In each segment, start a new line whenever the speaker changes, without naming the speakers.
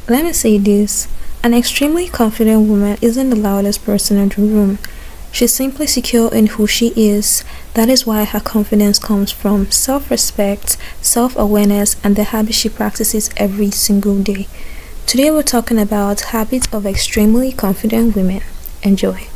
Let me say this. An extremely confident woman isn't the loudest person in the room. She's simply secure in who she is. That is why her confidence comes from self respect, self awareness, and the habits she practices every single day. Today, we're talking about habits of extremely confident women. Enjoy.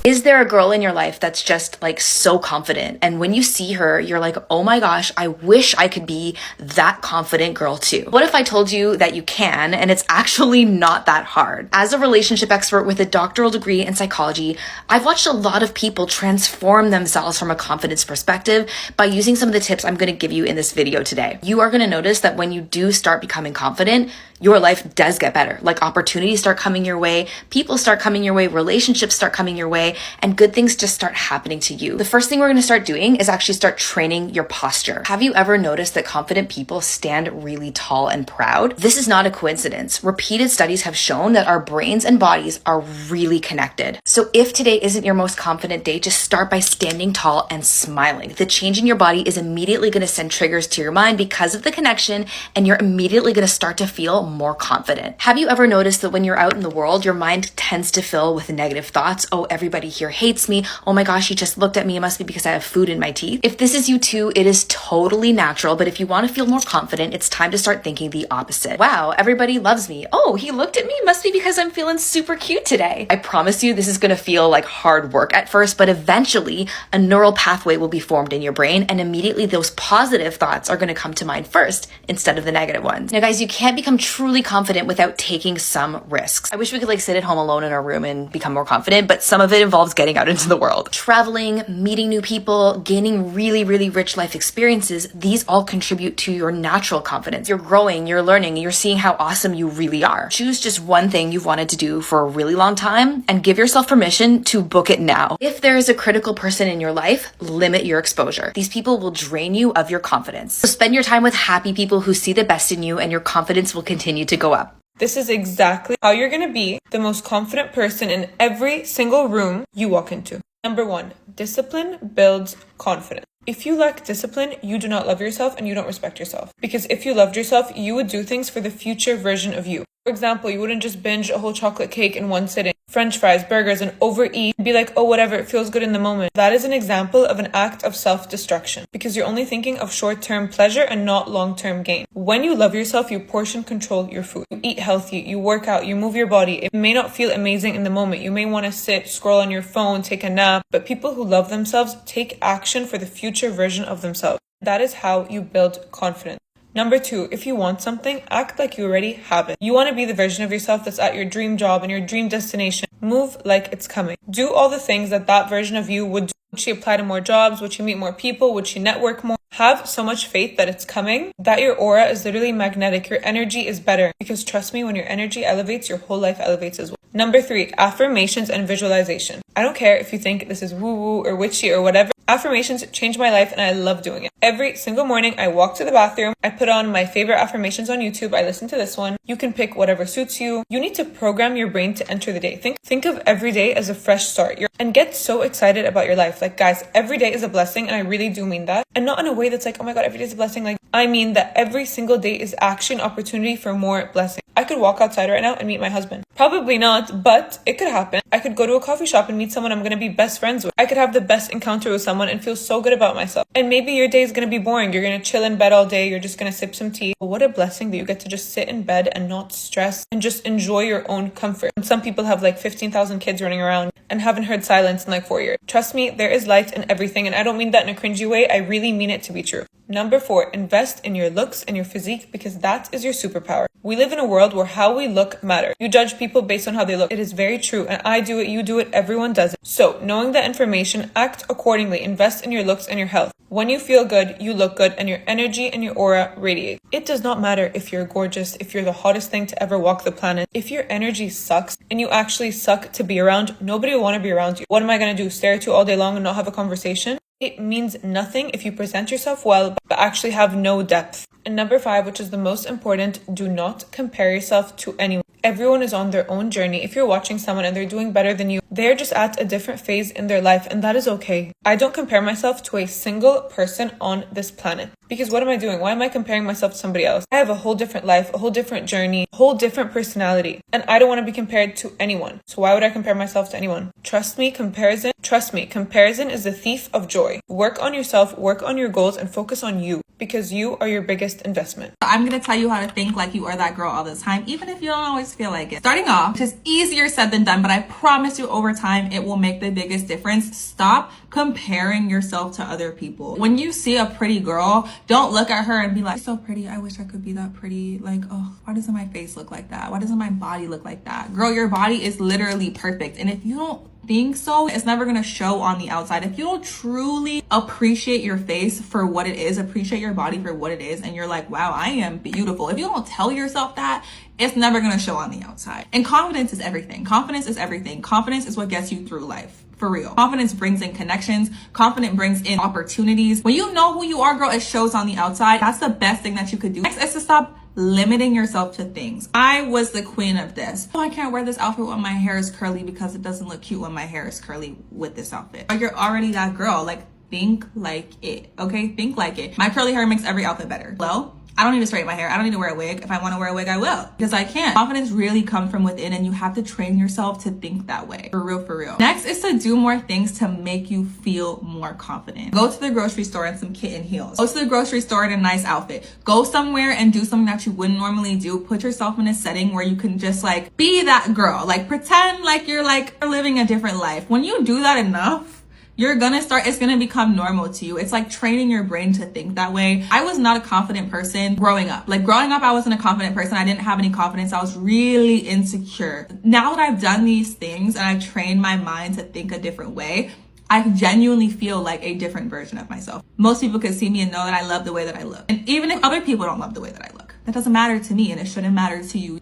Is there a girl in your life that's just like so confident? And when you see her, you're like, oh my gosh, I wish I could be that confident girl too. What if I told you that you can, and it's actually not that hard? As a relationship expert with a doctoral degree in psychology, I've watched a lot of people transform themselves from a confidence perspective by using some of the tips I'm going to give you in this video today. You are going to notice that when you do start becoming confident, your life does get better. Like opportunities start coming your way, people start coming your way, relationships start coming your way, and good things just start happening to you. The first thing we're going to start doing is actually start training your posture. Have you ever noticed that confident people stand really tall and proud? This is not a coincidence. Repeated studies have shown that our brains and bodies are really connected. So if today isn't your most confident day, just start by standing tall and smiling. The change in your body is immediately going to send triggers to your mind because of the connection, and you're immediately going to start to feel more confident. Have you ever noticed that when you're out in the world, your mind tends to fill with negative thoughts? Oh, everybody here hates me. Oh my gosh, he just looked at me. It must be because I have food in my teeth. If this is you too, it is totally natural. But if you want to feel more confident, it's time to start thinking the opposite. Wow, everybody loves me. Oh, he looked at me. Must be because I'm feeling super cute today. I promise you, this is going to feel like hard work at first, but eventually a neural pathway will be formed in your brain, and immediately those positive thoughts are going to come to mind first instead of the negative ones. Now guys, you can't become truly confident without taking some risks. I wish we could like sit at home alone in our room and become more confident, but some of it involves getting out into the world. Traveling, meeting new people, gaining really, really rich life experiences, these all contribute to your natural confidence. You're growing, you're learning, you're seeing how awesome you really are. Choose just one thing you've wanted to do for a really long time and give yourself permission to book it now. If there is a critical person in your life, limit your exposure. These people will drain you of your confidence. So spend your time with happy people who see the best in you, and your confidence will continue to go up.
This is exactly how you're going to be the most confident person in every single room you walk into. Number 1, discipline builds confidence. If you lack discipline, you do not love yourself and you don't respect yourself. Because if you loved yourself, you would do things for the future version of you. For example, you wouldn't just binge a whole chocolate cake in one sitting, French fries, burgers, and overeat and be like, oh, whatever, it feels good in the moment. That is an example of an act of self-destruction because you're only thinking of short-term pleasure and not long-term gain. When you love yourself, you portion control your food. You eat healthy, you work out, you move your body. It may not feel amazing in the moment. You may want to sit, scroll on your phone, take a nap, but people who love themselves take action for the future version of themselves. That is how you build confidence. Number 2, if you want something, act like you already have it. You want to be the version of yourself that's at your dream job and your dream destination. Move like it's coming. Do all the things that that version of you would do. Would she apply to more jobs? Would she meet more people? Would she network more? Have so much faith that it's coming, that your aura is literally magnetic. Your energy is better. Because trust me, when your energy elevates, your whole life elevates as well. Number 3, affirmations and visualization. I don't care if you think this is woo-woo or witchy or whatever. Affirmations changed my life and I love doing it. Every single morning I walk to the bathroom, I put on my favorite affirmations on YouTube, I listen to this one. You can pick whatever suits you. You need to program your brain to enter the day. Think of every day as a fresh start. And get so excited about your life. Like guys, every day is a blessing and I really do mean that. And not in a way that's like, oh my god, every day is a blessing. Like I mean that every single day is actually an opportunity for more blessing. I could walk outside right now and meet my husband. Probably not, but it could happen. I could go to a coffee shop and meet someone I'm going to be best friends with. I could have the best encounter with someone and feel so good about myself. And maybe your day is going to be boring. You're going to chill in bed all day. You're just going to sip some tea. But what a blessing that you get to just sit in bed and not stress and just enjoy your own comfort. And some people have like 15,000 kids running around and haven't heard silence in like 4 years. Trust me, there is light in everything. And I don't mean that in a cringy way. I really mean it to be true. Number 4, invest in your looks and your physique because that is your superpower. We live in a world where how we look matters. You judge people based on how they look. It is very true. And I do it, you do it, everyone does it. So knowing that information, act accordingly. Invest in your looks and your health. When you feel good, you look good and your energy and your aura radiates. It does not matter if you're gorgeous, if you're the hottest thing to ever walk the planet. If your energy sucks and you actually suck to be around, nobody will want to be around you. What am I going to do? Stare at you all day long and not have a conversation? It means nothing if you present yourself well, but actually have no depth. And number 5, which is the most important, do not compare yourself to anyone. Everyone is on their own journey. If you're watching someone and they're doing better than you, they're just at a different phase in their life, and that is okay. I don't compare myself to a single person on this planet. Because what am I doing? Why am I comparing myself to somebody else? I have a whole different life, a whole different journey, a whole different personality, and I don't want to be compared to anyone. So why would I compare myself to anyone? Trust me, comparison is the thief of joy. Work on yourself, work on your goals, and focus on you, because you are your biggest investment.
I'm going to tell you how to think like you are that girl all the time, even if you don't always feel like it. Starting off, which is easier said than done, but I promise you over time, it will make the biggest difference. Stop comparing yourself to other people. When you see a pretty girl, don't look at her and be like, so pretty, I wish I could be that pretty. Like, oh, why doesn't my face look like that? Why doesn't my body look like that? Girl, your body is literally perfect. And if you don't think so, it's never gonna show on the outside. If you don't truly appreciate your face for what it is, appreciate your body for what it is, and you're like, wow, I am beautiful. If you don't tell yourself that, it's never gonna show on the outside. And confidence is everything. Confidence is everything. Confidence is what gets you through life. For real. Confidence brings in connections. Confidence brings in opportunities. When you know who you are, girl, it shows on the outside. That's the best thing that you could do. Next is to stop limiting yourself to things. I was the queen of this. Oh, I can't wear this outfit when my hair is curly because it doesn't look cute when my hair is curly with this outfit. But you're already that girl. Like, think like it, okay? Think like it. My curly hair makes every outfit better. Hello? I don't need to straighten my hair. I don't need to wear a wig. If I want to wear a wig, I will. Because I can. Confidence really comes from within, and you have to train yourself to think that way. For real, for real. Next is to do more things to make you feel more confident. Go to the grocery store in some kitten heels. Go to the grocery store in a nice outfit. Go somewhere and do something that you wouldn't normally do. Put yourself in a setting where you can just like be that girl. Like pretend like you're like living a different life. When you do that enough, it's gonna become normal to you. It's like training your brain to think that way. I was not a confident person growing up. Like growing up, I wasn't a confident person. I didn't have any confidence. I was really insecure. Now that I've done these things and I've trained my mind to think a different way, I genuinely feel like a different version of myself. Most people can see me and know that I love the way that I look. And even if other people don't love the way that I look, that doesn't matter to me, and it shouldn't matter to you.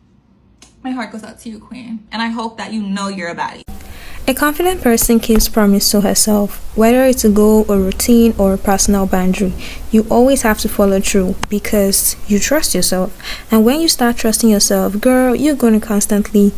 My heart goes out to you, queen. And I hope that you know you're a baddie.
A confident person keeps promise to herself. Whether it's a goal, a routine, or a personal boundary, you always have to follow through because you trust yourself. And when you start trusting yourself, girl, you're going to constantly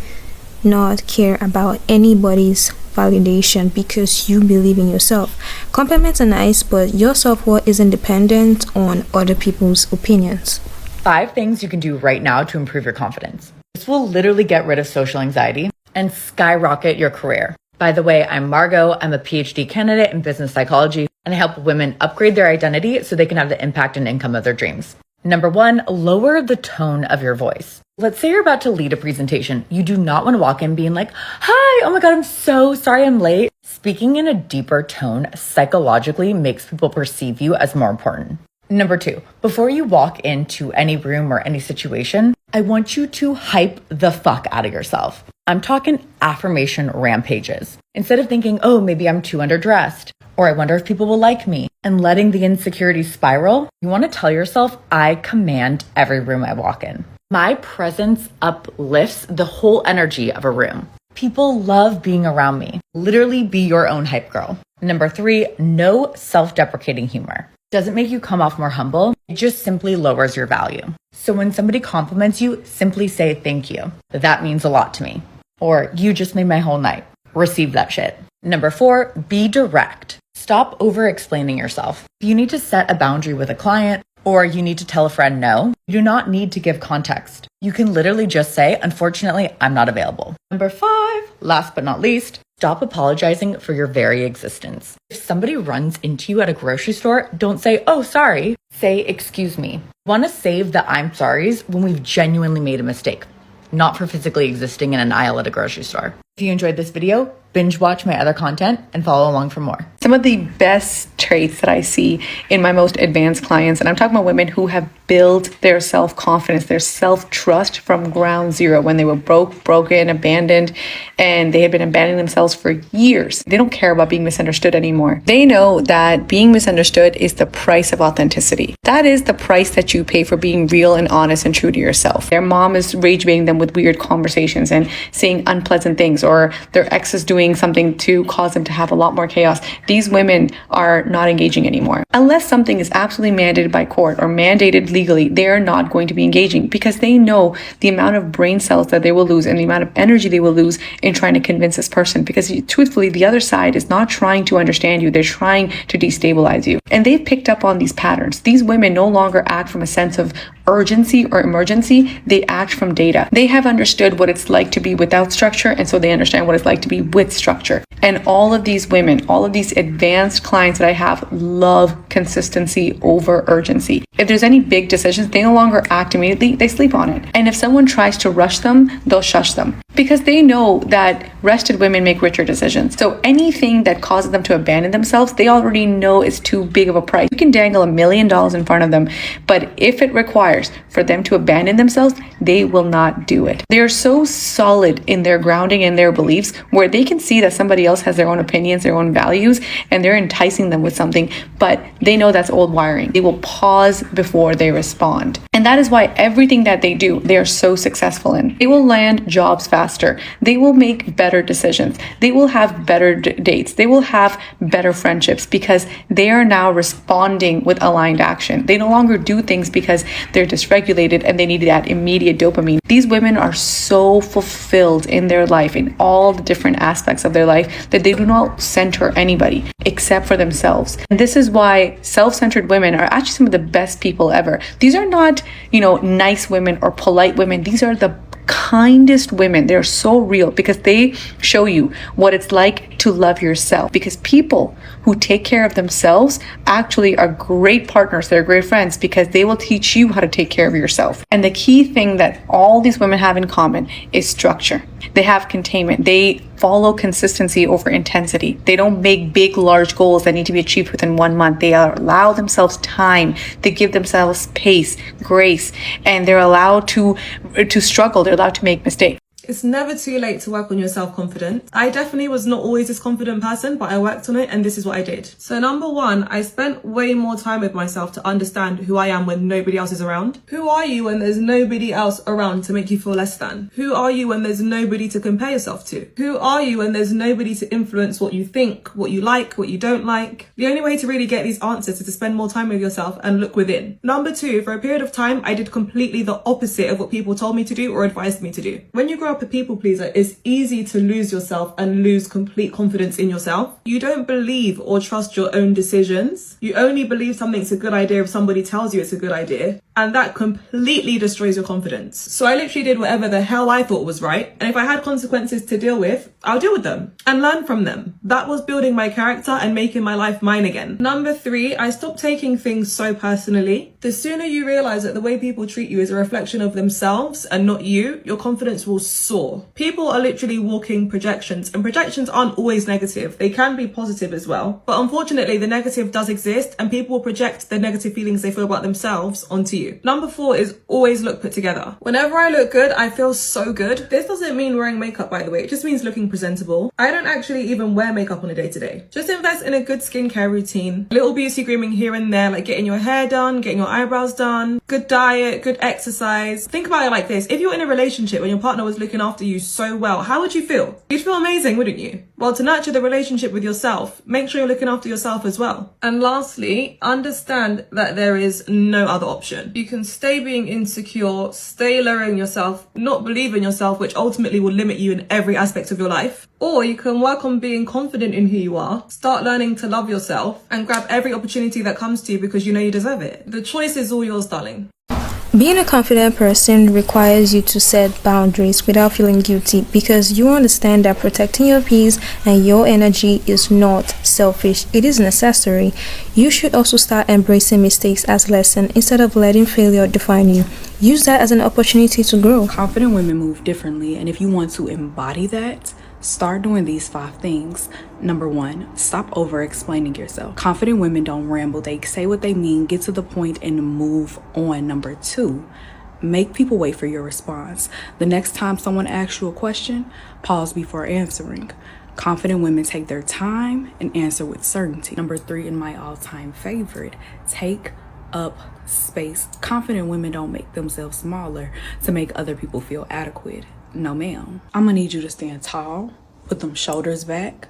not care about anybody's validation because you believe in yourself. Compliments are nice, but your self-worth isn't dependent on other people's opinions.
5 things you can do right now to improve your confidence. This will literally get rid of social anxiety and skyrocket your career. By the way, I'm Margot. I'm a PhD candidate in business psychology, and I help women upgrade their identity so they can have the impact and income of their dreams. Number 1, lower the tone of your voice. Let's say you're about to lead a presentation. You do not want to walk in being like, hi, oh my God, I'm so sorry I'm late. Speaking in a deeper tone psychologically makes people perceive you as more important. Number 2, before you walk into any room or any situation, I want you to hype the fuck out of yourself. I'm talking affirmation rampages. Instead of thinking, oh, maybe I'm too underdressed, or I wonder if people will like me, and letting the insecurities spiral, you want to tell yourself, I command every room I walk in. My presence uplifts the whole energy of a room. People love being around me. Literally be your own hype girl. Number 3, no self-deprecating humor. Doesn't make you come off more humble. It just simply lowers your value. So when somebody compliments you, simply say thank you. That means a lot to me. Or you just made my whole night. Receive that shit. Number 4, be direct. Stop over-explaining yourself. If you need to set a boundary with a client, or you need to tell a friend no, you do not need to give context. You can literally just say, unfortunately, I'm not available. Number 5, last but not least, stop apologizing for your very existence. If somebody runs into you at a grocery store, don't say, oh, sorry. Say, excuse me. Want to save the I'm sorries when we've genuinely made a mistake, not for physically existing in an aisle at a grocery store. If you enjoyed this video, binge watch my other content and follow along for more.
Some of the best traits that I see in my most advanced clients, and I'm talking about women who have built their self-confidence, their self-trust from ground zero when they were broken, abandoned, and they had been abandoning themselves for years. They don't care about being misunderstood anymore. They know that being misunderstood is the price of authenticity. That is the price that you pay for being real and honest and true to yourself. Their mom is rage baiting them with weird conversations and saying unpleasant things, or their ex is doing something to cause them to have a lot more chaos, these women are not engaging anymore. Unless something is absolutely mandated by court or mandated legally, they are not going to be engaging, because they know the amount of brain cells that they will lose and the amount of energy they will lose in trying to convince this person. Because truthfully, the other side is not trying to understand you, they're trying to destabilize you. And they've picked up on these patterns. These women no longer act from a sense of urgency or emergency, they act from data. They have understood what it's like to be without structure, and so they understand what it's like to be with structure. And all of these women, all of these advanced clients that I have, love consistency over urgency. If there's any big decisions, they no longer act immediately, they sleep on it. And if someone tries to rush them, they'll shush them, because they know that rested women make richer decisions. So anything that causes them to abandon themselves, they already know is too big of a price. You can dangle $1 million in front of them, but if it requires for them to abandon themselves, they will not do it. They're so solid in their grounding and their beliefs, where they can see that somebody else has their own opinions, their own values, and they're enticing them with something, but they know that's old wiring. They will pause before they respond. And that is why everything that they do, they are so successful in. They will land jobs faster. They will make better decisions. They will have better dates. They will have better friendships, because they are now responding with aligned action. They no longer do things because they're dysregulated and they need that immediate dopamine. These women are so fulfilled in their life, in all the different aspects of their life, that they do not center anybody except for themselves. And this is why self-centered women are actually some of the best people ever. These are not, nice women or polite women. These are the kindest women. They're so real, because they show you what it's like to love yourself. Because people who take care of themselves actually are great partners. They're great friends, because they will teach you how to take care of yourself. And the key thing that all these women have in common is structure. They have containment. They follow consistency over intensity. They don't make big, large goals that need to be achieved within 1 month. They allow themselves time. They give themselves pace, grace, and they're allowed to struggle. They're allowed to make mistakes.
It's never too late to work on your self-confidence. I definitely was not always this confident person, but I worked on it, and this is what I did. So number one, I spent way more time with myself to understand who I am when nobody else is around. Who are you when there's nobody else around to make you feel less than? Who are you when there's nobody to compare yourself to? Who are you when there's nobody to influence what you think, what you like, what you don't like? The only way to really get these answers is to spend more time with yourself and look within. Number two, for a period of time, I did completely the opposite of what people told me to do or advised me to do. When you grow up a people pleaser, it's easy to lose yourself and lose complete confidence in yourself. You don't believe or trust your own decisions. You only believe something's a good idea if somebody tells you it's a good idea. And that completely destroys your confidence. So I literally did whatever the hell I thought was right. And if I had consequences to deal with, I'll deal with them and learn from them. That was building my character and making my life mine again. Number three, I stopped taking things so personally. The sooner you realize that the way people treat you is a reflection of themselves and not you, your confidence will soar. People are literally walking projections, and projections aren't always negative. They can be positive as well. But unfortunately, the negative does exist, and people will project the negative feelings they feel about themselves onto you. Number four is always look put together. Whenever I look good, I feel so good. This doesn't mean wearing makeup, by the way. It just means looking presentable. I don't actually even wear makeup on a day-to-day. Just invest in a good skincare routine. A little beauty grooming here and there, like getting your hair done, getting your eyebrows done, good diet, good exercise. Think about it like this. If you're in a relationship and your partner was looking after you so well, how would you feel? You'd feel amazing, wouldn't you? Well, to nurture the relationship with yourself, make sure you're looking after yourself as well. And lastly, understand that there is no other option. You can stay being insecure, stay lowering yourself, not believe in yourself, which ultimately will limit you in every aspect of your life. Or you can work on being confident in who you are, start learning to love yourself, and grab every opportunity that comes to you because you know you deserve it. The choice is all yours, darling.
Being a confident person requires you to set boundaries without feeling guilty, because you understand that protecting your peace and your energy is not selfish, it is necessary. You should also start embracing mistakes as lesson instead of letting failure define you. Use that as an opportunity to grow.
Confident women move differently, and if you want to embody that, start doing these 5 things. Number 1, stop over explaining yourself. Confident women don't ramble. They say what they mean, get to the point, and move on. Number 2, make people wait for your response. The next time someone asks you a question, pause before answering. Confident women take their time and answer with certainty. Number 3, and my all-time favorite, take up space. Confident women don't make themselves smaller to make other people feel adequate. no ma'am. I'm gonna need you to stand tall, put them shoulders back,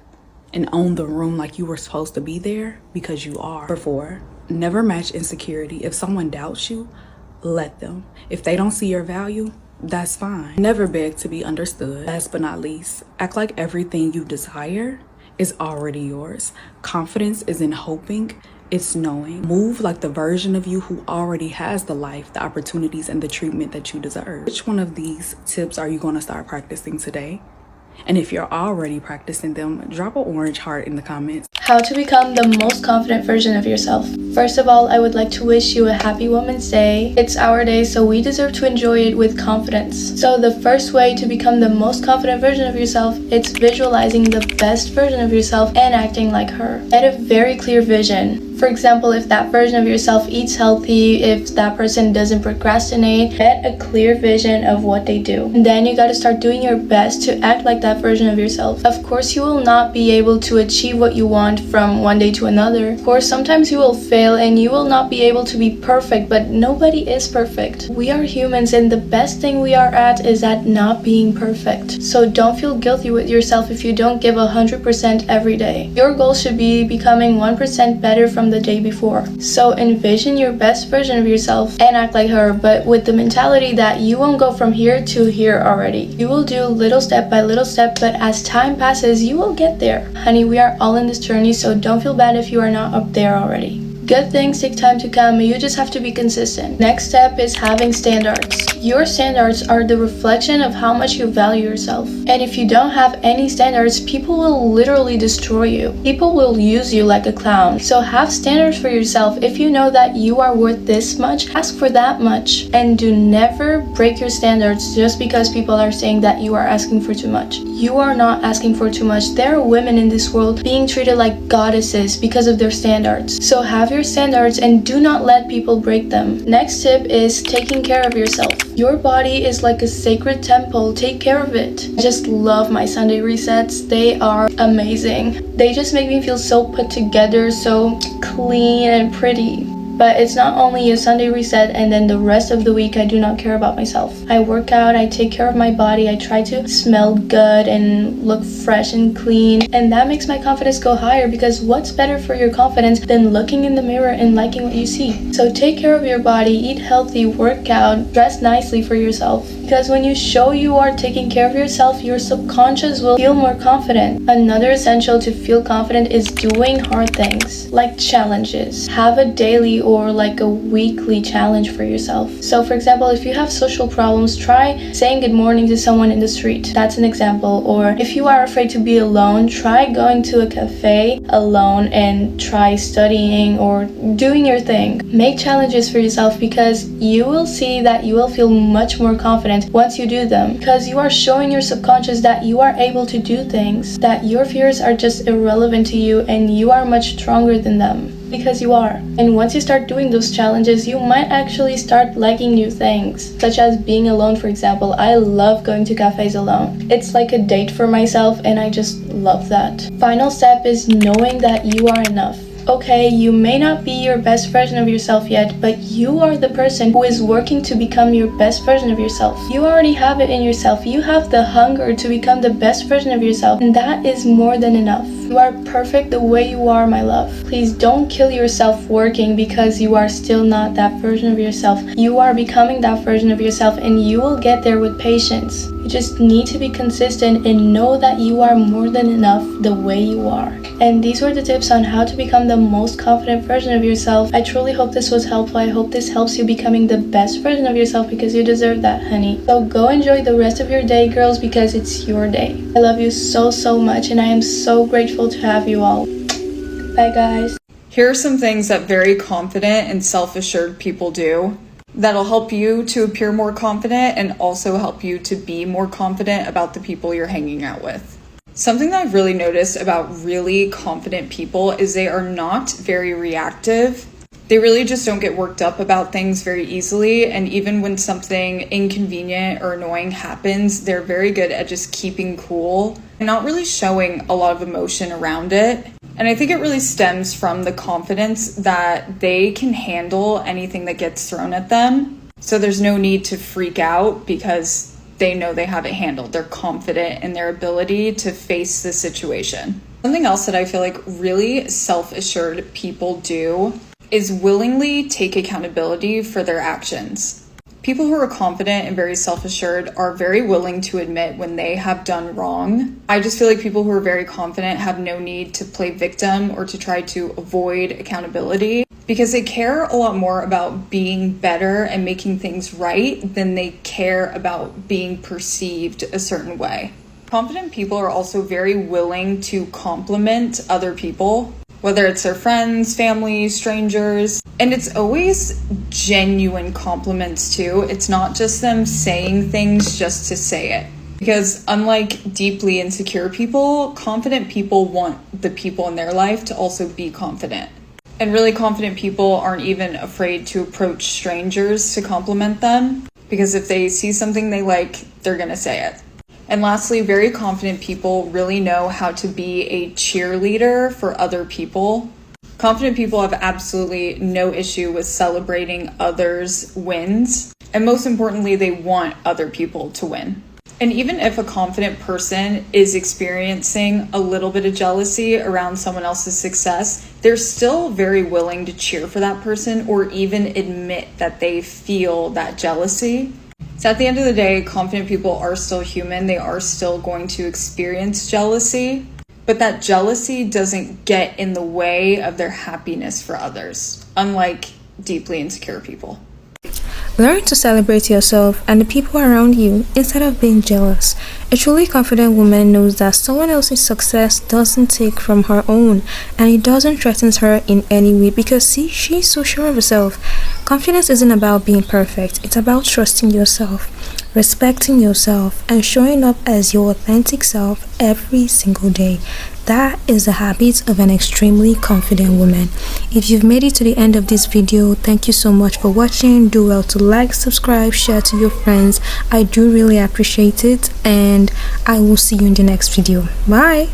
and own the room like you were supposed to be there, because you are. Number 4, never match insecurity. If someone doubts you, let them. If they don't see your value, that's fine. Never beg to be understood. Last but not least, act like everything you desire is already yours. Confidence isn't hoping, it's knowing. Move like the version of you who already has the life, the opportunities, and the treatment that you deserve. Which one of these tips are you going to start practicing today? And if you're already practicing them, drop an orange heart in the comments.
How to become the most confident version of yourself. First of all, I would like to wish you a happy Women's Day. It's our day, so we deserve to enjoy it with confidence. So the first way to become the most confident version of yourself, it's visualizing the best version of yourself and acting like her. Get a very clear vision. For example, if that version of yourself eats healthy, if that person doesn't procrastinate, get a clear vision of what they do. And then you gotta start doing your best to act like that version of yourself. Of course, you will not be able to achieve what you want from one day to another. Of course, sometimes you will fail and you will not be able to be perfect, but nobody is perfect. We are humans, and the best thing we are at is at not being perfect. So don't feel guilty with yourself if you don't give 100% every day. Your goal should be becoming 1% better from the day before. So envision your best version of yourself and act like her, but with the mentality that you won't go from here to here already. You will do little step by little step, but as time passes, you will get there. Honey, we are all in this journey, so don't feel bad if you are not up there already. Good things take time to come, you just have to be consistent. Next step is having standards. Your standards are the reflection of how much you value yourself. And if you don't have any standards, people will literally destroy you. People will use you like a clown. So have standards for yourself. If you know that you are worth this much, ask for that much. And do never break your standards just because people are saying that you are asking for too much. You are not asking for too much. There are women in this world being treated like goddesses because of their standards. So have your standards and do not let people break them. Next tip is taking care of yourself. Your body is like a sacred temple. Take care of it. I just love my Sunday resets. They are amazing. They just make me feel so put together, so clean and pretty. But it's not only a Sunday reset and then the rest of the week I do not care about myself. I work out, I take care of my body, I try to smell good and look fresh and clean. And that makes my confidence go higher, because what's better for your confidence than looking in the mirror and liking what you see? So take care of your body, eat healthy, work out, dress nicely for yourself. Because when you show you are taking care of yourself, your subconscious will feel more confident. Another essential to feel confident is doing hard things, like challenges. Have a daily or like a weekly challenge for yourself. So for example, if you have social problems, try saying good morning to someone in the street. That's an example. Or if you are afraid to be alone, try going to a cafe alone and try studying or doing your thing. Make challenges for yourself, because you will see that you will feel much more confident once you do them, because you are showing your subconscious that you are able to do things, that your fears are just irrelevant to you and you are much stronger than them. Because you are. And once you start doing those challenges, you might actually start liking new things, such as being alone. For example, I love going to cafes alone. It's like a date for myself and I just love that. Final step is knowing that you are enough. Okay, you may not be your best version of yourself yet, but you are the person who is working to become your best version of yourself. You already have it in yourself. You have the hunger to become the best version of yourself, and that is more than enough. You are perfect the way you are, my love. Please don't kill yourself working because you are still not that version of yourself. You are becoming that version of yourself, and you will get there with patience. You just need to be consistent and know that you are more than enough the way you are. And these were the tips on how to become the most confident version of yourself. I truly hope this was helpful. I hope this helps you becoming the best version of yourself, because you deserve that, honey. So go enjoy the rest of your day, girls, because it's your day. I love you so, so much, and I am so grateful to have you all. Bye, guys.
Here are some things that very confident and self-assured people do that'll help you to appear more confident and also help you to be more confident about the people you're hanging out with. Something that I've really noticed about really confident people is they are not very reactive. They really just don't get worked up about things very easily, and even when something inconvenient or annoying happens, they're very good at just keeping cool and not really showing a lot of emotion around it. And I think it really stems from the confidence that they can handle anything that gets thrown at them. So there's no need to freak out because they know they have it handled. They're confident in their ability to face the situation. Something else that I feel like really self-assured people do is willingly take accountability for their actions. People who are confident and very self-assured are very willing to admit when they have done wrong. I just feel like people who are very confident have no need to play victim or to try to avoid accountability because they care a lot more about being better and making things right than they care about being perceived a certain way. Confident people are also very willing to compliment other people, whether it's their friends, family, strangers. And it's always genuine compliments too. It's not just them saying things just to say it. Because unlike deeply insecure people, confident people want the people in their life to also be confident. And really confident people aren't even afraid to approach strangers to compliment them. Because if they see something they like, they're gonna say it. And lastly, very confident people really know how to be a cheerleader for other people. Confident people have absolutely no issue with celebrating others' wins. And most importantly, they want other people to win. And even if a confident person is experiencing a little bit of jealousy around someone else's success, they're still very willing to cheer for that person or even admit that they feel that jealousy. So at the end of the day, confident people are still human. They are still going to experience jealousy, but that jealousy doesn't get in the way of their happiness for others, unlike deeply insecure people.
Learn to celebrate yourself and the people around you instead of being jealous. A truly confident woman knows that someone else's success doesn't take from her own and it doesn't threaten her in any way because see, she's so sure of herself. Confidence isn't about being perfect, it's about trusting yourself, respecting yourself, and showing up as your authentic self every single day. That is the habit of an extremely confident woman. If you've made it to the end of this video, thank you so much for watching. Do well to like, subscribe, share to your friends. I do really appreciate it, and I will see you in the next video. Bye.